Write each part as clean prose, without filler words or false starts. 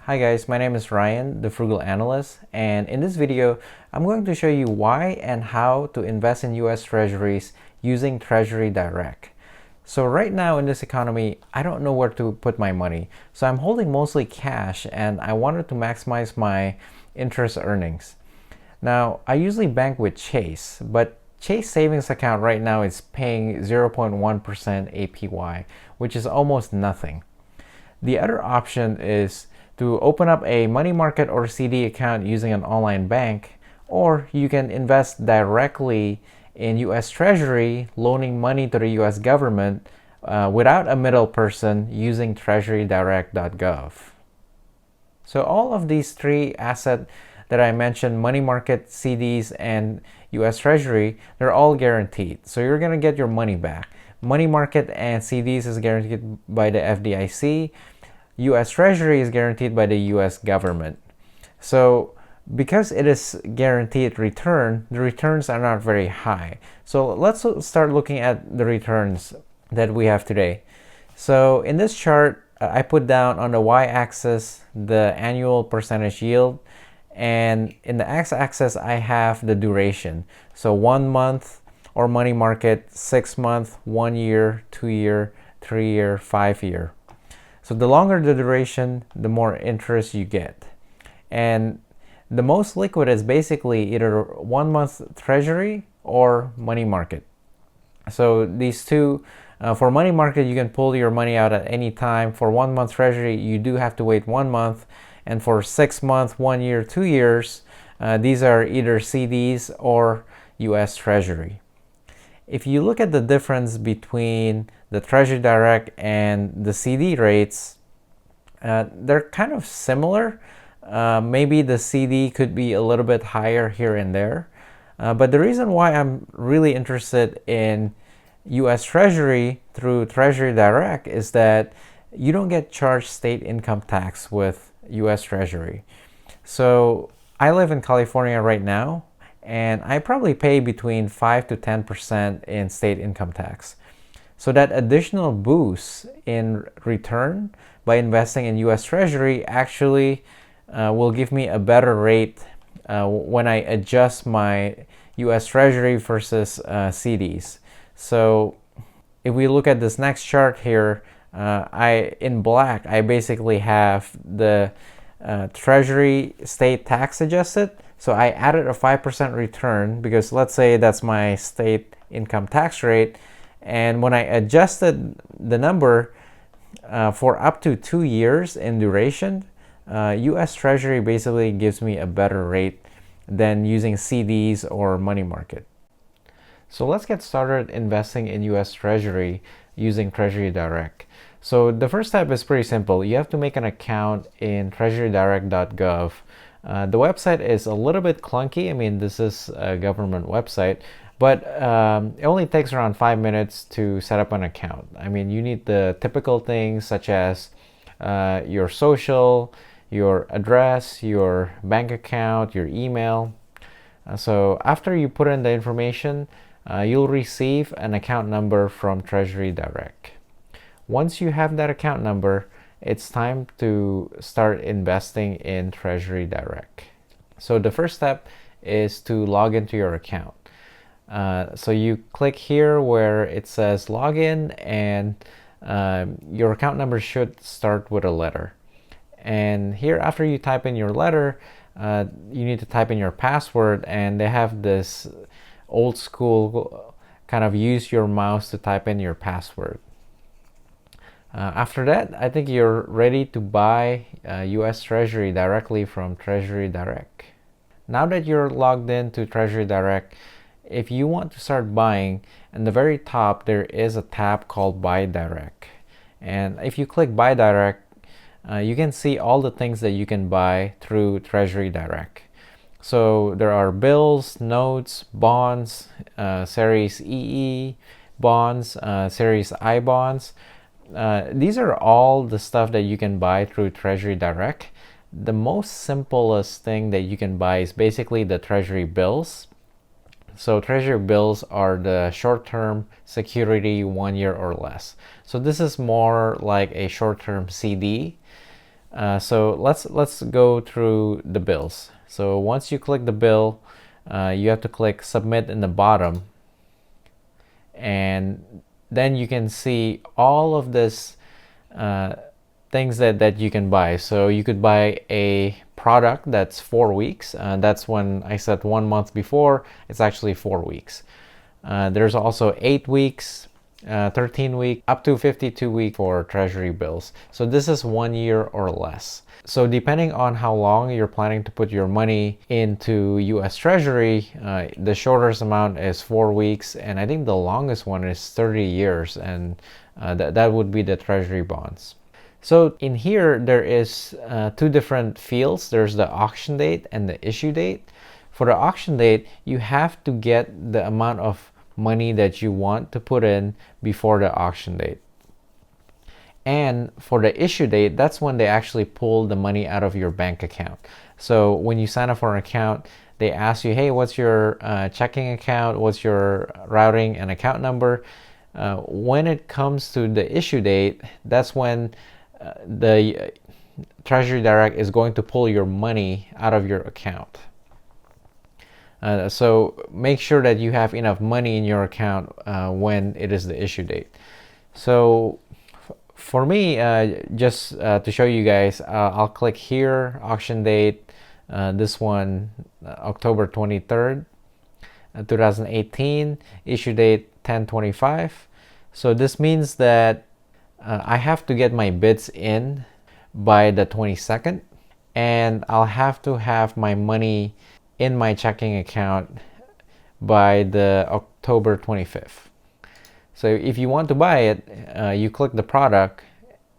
Hi guys, my name is Ryan, the Frugal Analyst, and in this video, I'm going to show you why and how to invest in US Treasuries using Treasury Direct. So right now in this economy, I don't know where to put my money. So I'm holding mostly cash and I wanted to maximize my interest earnings. Now, I usually bank with Chase, but Chase savings account right now is paying 0.1% APY, which is almost nothing. The other option is to open up a money market or CD account using an online bank, or you can invest directly in US Treasury, loaning money to the US government without a middle person using TreasuryDirect.gov. So all of these three assets that I mentioned, money market, CDs, and US Treasury, they're all guaranteed. So you're going to get your money back. Money market and CDs is guaranteed by the FDIC. US Treasury is guaranteed by the US government. So because it is guaranteed return, the returns are not very high. So let's start looking at the returns that we have today. So in this chart, I put down on the y-axis the annual percentage yield, and in the x-axis I have the duration. So 1 month or money market, 6 month, 1 year, 2 year, 3 year, 5 year. So the longer the duration, the more interest you get. And the most liquid is basically either 1 month treasury or money market. So these two, for money market, you can pull your money out at any time. For 1 month treasury, you do have to wait 1 month. And for 6 months, 1 year, 2 years, these are either CDs or US Treasury. If you look at the difference between the Treasury Direct and the CD rates, they're kind of similar. Maybe the CD could be a little bit higher here and there. But the reason why I'm really interested in US Treasury through Treasury Direct is that you don't get charged state income tax with US Treasury. So I live in California right now, and I probably pay between 5 to 10% in state income tax. So that additional boost in return by investing in US Treasury actually will give me a better rate when I adjust my US Treasury versus CDs. So if we look at this next chart here, in black, I basically have the Treasury state tax adjusted. So I added a 5% return because let's say that's my state income tax rate. And when I adjusted the number for up to 2 years in duration, US Treasury basically gives me a better rate than using CDs or money market. So let's get started investing in US Treasury using Treasury Direct. So the first step is pretty simple. You have to make an account in TreasuryDirect.gov. The website is a little bit clunky. I mean, this is a government website, but it only takes around 5 minutes to set up an account. I mean, you need the typical things such as your social, your address, your bank account, your email. So after you put in the information, you'll receive an account number from Treasury Direct. Once you have that account number, it's time to start investing in Treasury Direct. So the first step is to log into your account. So you click here where it says login, and your account number should start with a letter. And here, after you type in your letter, you need to type in your password, and they have this old school kind of use your mouse to type in your password. After that, I think you're ready to buy US Treasury directly from Treasury Direct. Now that you're logged in to Treasury Direct, if you want to start buying, in the very top there is a tab called Buy Direct. And if you click Buy Direct, you can see all the things that you can buy through Treasury Direct. So there are bills, notes, bonds, Series EE bonds, Series I bonds. These are all the stuff that you can buy through Treasury Direct. The most simplest thing that you can buy is basically the Treasury bills. So Treasury bills are the short-term security, 1 year or less. So this is more like a short-term CD. So let's go through the bills. So once you click the bill, you have to click submit in the bottom, and then you can see all of this things that you can buy. So you could buy a product that's 4 weeks. That's when I said 1 month before. It's actually 4 weeks. There's also 8 weeks, 13 week, up to 52 week for treasury bills. So this is 1 year or less. So depending on how long you're planning to put your money into US Treasury, the shortest amount is 4 weeks, and I think the longest one is 30 years, and that would be the treasury bonds. So in here, there is 2 different fields. There's the auction date and the issue date. For the auction date, you have to get the amount of money that you want to put in before the auction date. And for the issue date, that's when they actually pull the money out of your bank account. So when you sign up for an account, they ask you, hey, what's your checking account? What's your routing and account number? When it comes to the issue date, that's when the Treasury Direct is going to pull your money out of your account. So make sure that you have enough money in your account when it is the issue date. So for me, just to show you guys, I'll click here, auction date, this one, October 23rd, 2018, issue date 10/25. So this means that I have to get my bids in by the 22nd, and I'll have to have my money in my checking account by the October 25th. So if you want to buy it, you click the product,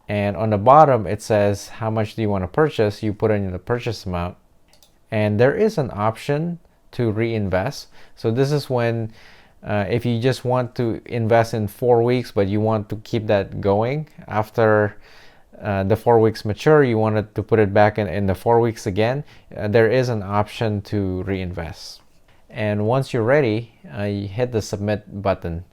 and on the bottom it says how much do you want to purchase. You put in the purchase amount, and there is an option to reinvest. So this is when if you just want to invest in 4 weeks but you want to keep that going after the 4 weeks mature, you wanted to put it back in the 4 weeks again, there is an option to reinvest. And once you're ready, you hit the submit button,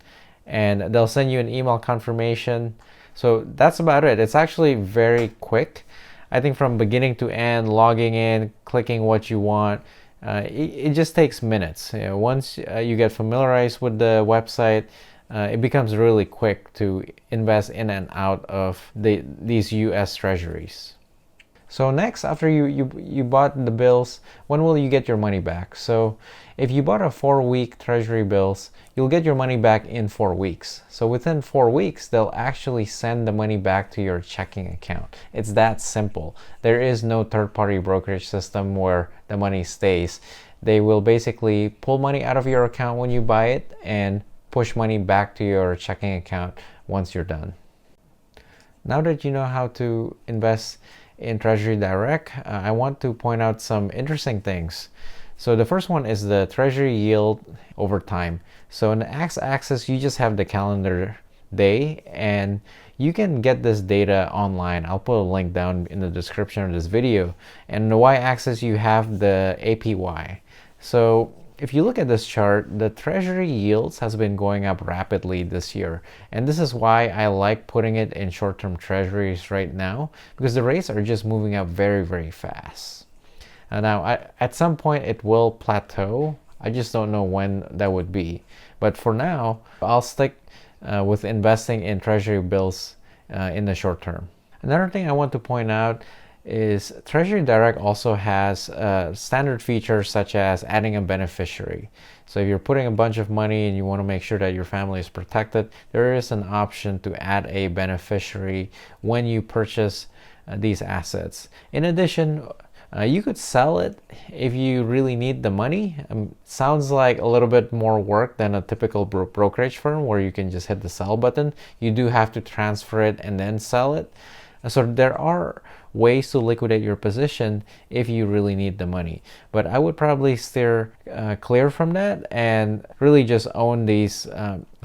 and they'll send you an email confirmation. So that's about it. It's actually very quick. I think from beginning to end, logging in, clicking what you want, it just takes minutes. Once you get familiarized with the website, it becomes really quick to invest in and out of these US Treasuries. So next, after you bought the bills, when will you get your money back? So if you bought a 4-week Treasury bills, you'll get your money back in 4 weeks. So within 4 weeks, they'll actually send the money back to your checking account. It's that simple. There is no third-party brokerage system where the money stays. They will basically pull money out of your account when you buy it and push money back to your checking account once you're done. Now that you know how to invest in Treasury Direct, I want to point out some interesting things. So the first one is the Treasury yield over time. So in the x-axis, you just have the calendar day, and you can get this data online. I'll put a link down in the description of this video. And the y-axis, you have the APY. So if you look at this chart, the Treasury yields has been going up rapidly this year. And this is why I like putting it in short-term treasuries right now, because the rates are just moving up very, very fast. Now, at some point it will plateau. I just don't know when that would be. But for now, I'll stick with investing in treasury bills in the short term. Another thing I want to point out is Treasury Direct also has standard features such as adding a beneficiary. So if you're putting a bunch of money and you want to make sure that your family is protected, there is an option to add a beneficiary when you purchase these assets. In addition, you could sell it if you really need the money. Sounds like a little bit more work than a typical brokerage firm where you can just hit the sell button. You do have to transfer it and then sell it. So there are ways to liquidate your position if you really need the money. But I would probably steer clear from that and really just own these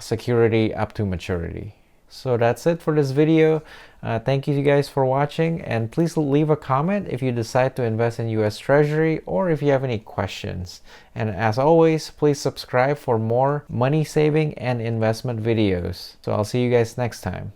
security up to maturity. So that's it for this video. Thank you guys for watching, and please leave a comment if you decide to invest in US Treasury or if you have any questions. And as always, please subscribe for more money saving and investment videos. So I'll see you guys next time.